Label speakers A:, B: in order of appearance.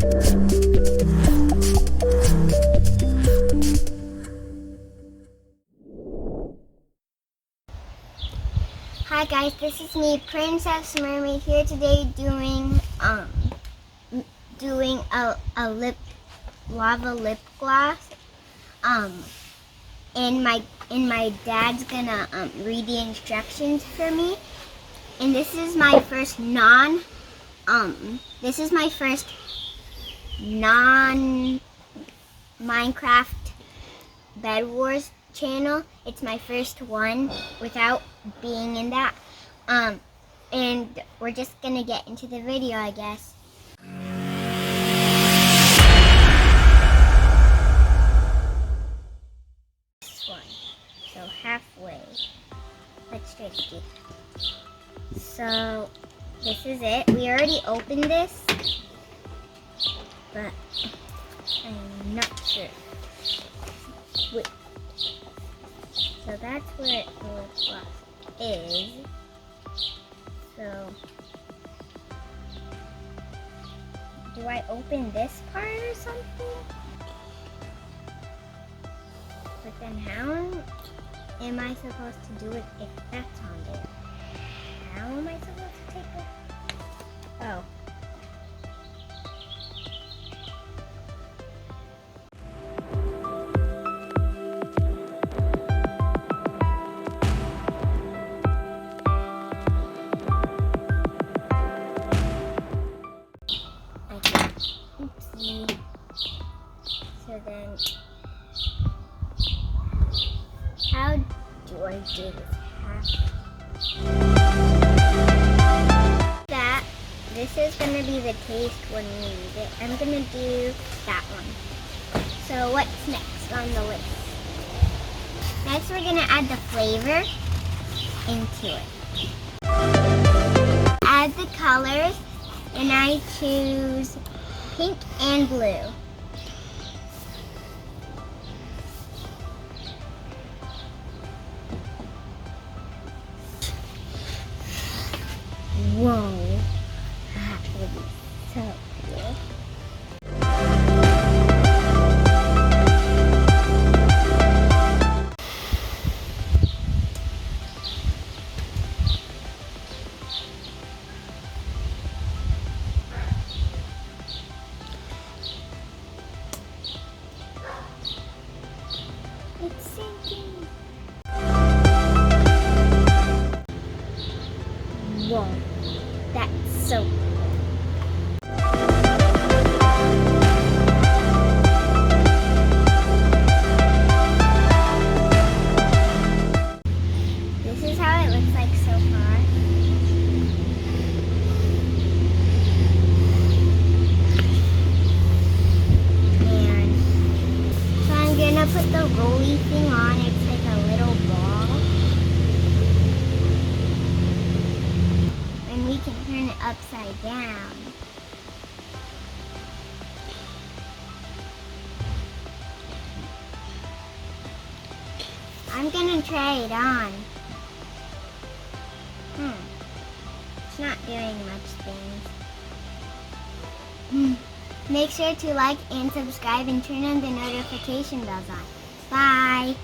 A: Hi guys, this is me, Princess Mermaid, here today doing a lava lip gloss. And my dad's gonna read the instructions for me. And this is my first non Minecraft Bed Wars channel. It's my first one without being in that. And we're just gonna get into the video, I guess. This one. So halfway. Let's try to do that. So this is it. We already opened this, but I'm not sure. Wait. So that's where the lip gloss is. So, do I open this part or something? But then how am I supposed to do it if that's on there? How am I supposed to take it? Oh. Oopsie. So then, how do I do this? This is going to be the taste when we eat it. I'm going to do that one. So what's next on the list? Next we're going to add the flavor into it. Add the colors, and I choose pink and blue. Whoa, that will be so cool. It's sinking. Whoa, that's so cool. This is how it looks like so far. And so I'm gonna put the rolly thing on. It's like a little ball. And we can turn it upside down. I'm gonna try it on. It's not doing much things. Make sure to like and subscribe and turn on the notification bells on. Bye!